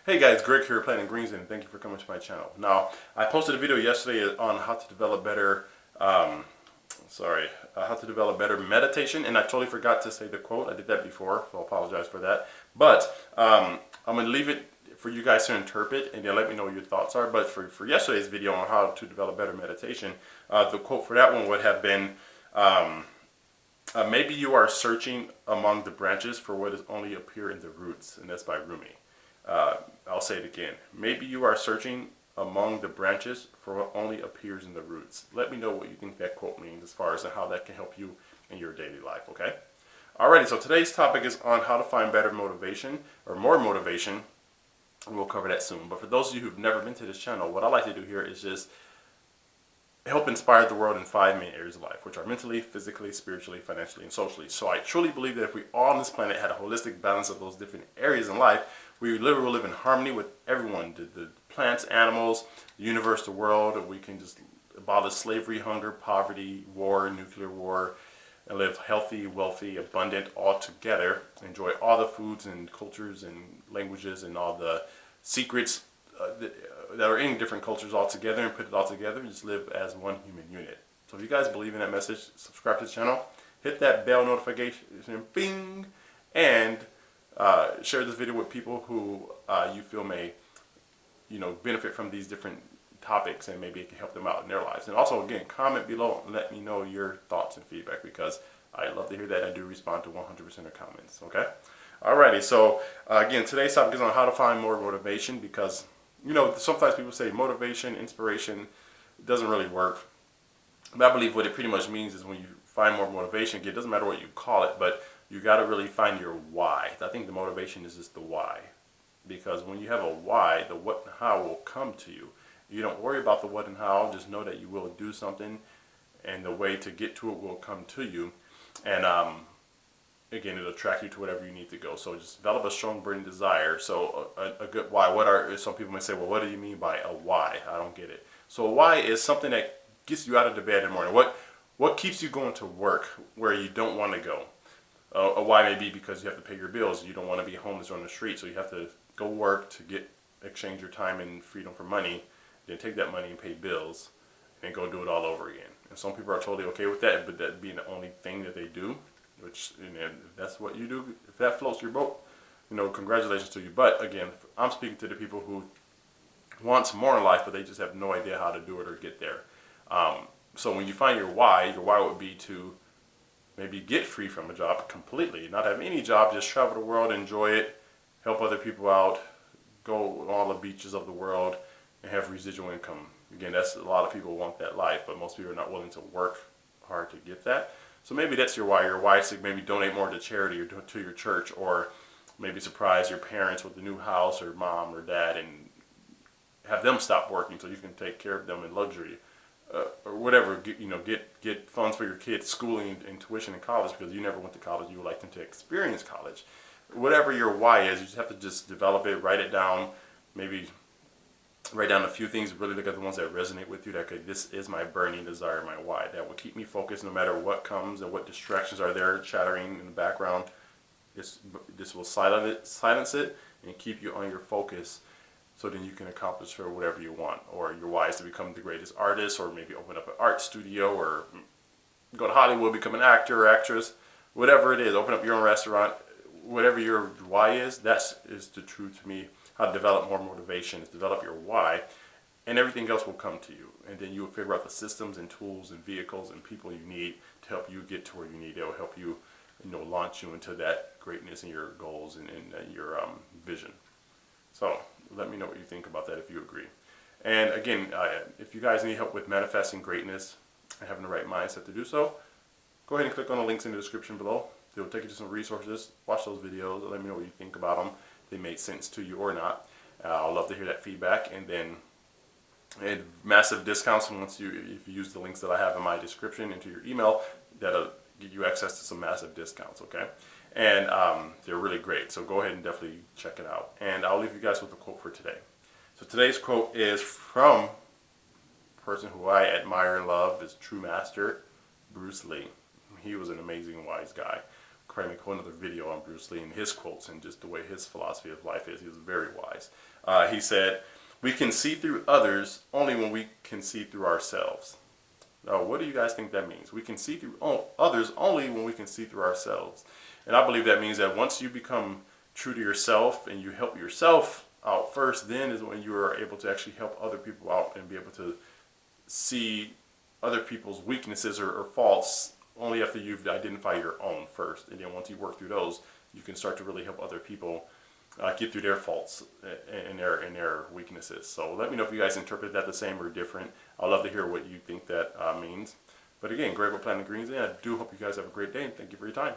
Hey guys, Greg here playing Green Zen, and thank you for coming to my channel. Now, I posted a video yesterday on how to develop better, how to develop better meditation, and I totally forgot to say the quote. I did that before, so I apologize for that. But I'm going to leave it for you guys to interpret, and then let me know what your thoughts are. But for yesterday's video on how to develop better meditation, the quote for that one would have been, maybe you are searching among the branches for what is only appear in the roots, and that's by Rumi. I'll say it again. Maybe you are searching among the branches for what only appears in the roots. Let me know what you think that quote means as far as how that can help you in your daily life, okay? Alrighty, so today's topic is on how to find better motivation, or more motivation, and we'll cover that soon. But for those of you who've never been to this channel, what I like to do here is just help inspire the world in 5 main areas of life, which are mentally, physically, spiritually, financially, and socially. So I truly believe that if we all on this planet had a holistic balance of those different areas in life, we literally live in harmony with everyone, the plants, animals, the universe, the world. We can just abolish slavery, hunger, poverty, war, nuclear war, and live healthy, wealthy, abundant, all together. Enjoy all the foods and cultures and languages and all the secrets that are in different cultures all together, and put it all together and just live as one human unit. So if you guys believe in that message, subscribe to the channel, hit that bell notification, bing, and share this video with people who you feel may, benefit from these different topics, and maybe it can help them out in their lives. And also, again, comment below and let me know your thoughts and feedback, because I love to hear that. I do respond to 100% of comments, okay? Alrighty, so again, today's topic is on how to find more motivation, because sometimes people say motivation, inspiration doesn't really work. But I believe what it pretty much means is when you find more motivation, it doesn't matter what you call it, but you got to really find your why. I think the motivation is just the why. Because when you have a why, the what and how will come to you. You don't worry about the what and how, just know that you will do something, and the way to get to it will come to you. And again, it'll attract you to whatever you need to go. So just develop a strong burning desire. So a good why. Some people may say, well, what do you mean by a why? I don't get it. So a why is something that gets you out of the bed in the morning. What keeps you going to work where you don't want to go? A why may be because you have to pay your bills. You don't want to be homeless on the street, so you have to go work to exchange your time and freedom for money, then take that money and pay bills, and go do it all over again. And some people are totally okay with that, but that being the only thing that they do, which, if that's what you do, if that floats your boat, congratulations to you. But again, I'm speaking to the people who want more in life, but they just have no idea how to do it or get there. So when you find your why would be to maybe get free from a job completely, not have any job, just travel the world, enjoy it, help other people out, go on all the beaches of the world, and have residual income. Again, that's a lot of people want that life, but most people are not willing to work hard to get that. So maybe that's your why. Your why is to maybe donate more to charity or to your church, or maybe surprise your parents with a new house, or mom or dad, and have them stop working so you can take care of them in luxury. Or whatever, get funds for your kids' schooling and tuition in college, because you never went to college. You would like them to experience college. Whatever your why is, you just have to just develop it, write it down, maybe write down a few things, really look at the ones that resonate with you, this is my burning desire, my why. That will keep me focused no matter what comes and what distractions are there chattering in the background. This will silence it and keep you on your focus, so then you can accomplish for whatever you want. Or your why is to become the greatest artist, or maybe open up an art studio, or go to Hollywood, become an actor or actress, whatever it is, open up your own restaurant. Whatever your why is, that is the truth to me. How to develop more motivation is develop your why, and everything else will come to you. And then you will figure out the systems and tools and vehicles and people you need to help you get to where you need. It will help you, launch you into that greatness and your goals and your vision. So let me know what you think about that, if you agree. And again, if you guys need help with manifesting greatness and having the right mindset to do so, go ahead and click on the links in the description below. They will take you to some resources. Watch those videos. Let me know what you think about them. If they made sense to you or not. I'd love to hear that feedback. And then massive discounts if you use the links that I have in my description into your email. That'll get you access to some massive discounts, okay? And they're really great. So go ahead and definitely check it out. And I'll leave you guys with a quote for today. So today's quote is from a person who I admire and love, is true master, Bruce Lee. He was an amazing, wise guy. probably make a whole other video on Bruce Lee and his quotes and just the way his philosophy of life is. He was very wise. He said, "We can see through others only when we can see through ourselves." Now, what do you guys think that means? We can see through others only when we can see through ourselves. And I believe that means that once you become true to yourself and you help yourself out first, then is when you are able to actually help other people out and be able to see other people's weaknesses or faults only after you've identified your own first. And then once you work through those, you can start to really help other people get through their faults and their weaknesses. So let me know if you guys interpret that the same or different. I'd love to hear what you think that means. But again, Greg with Planet Green Zen. I do hope you guys have a great day, and thank you for your time.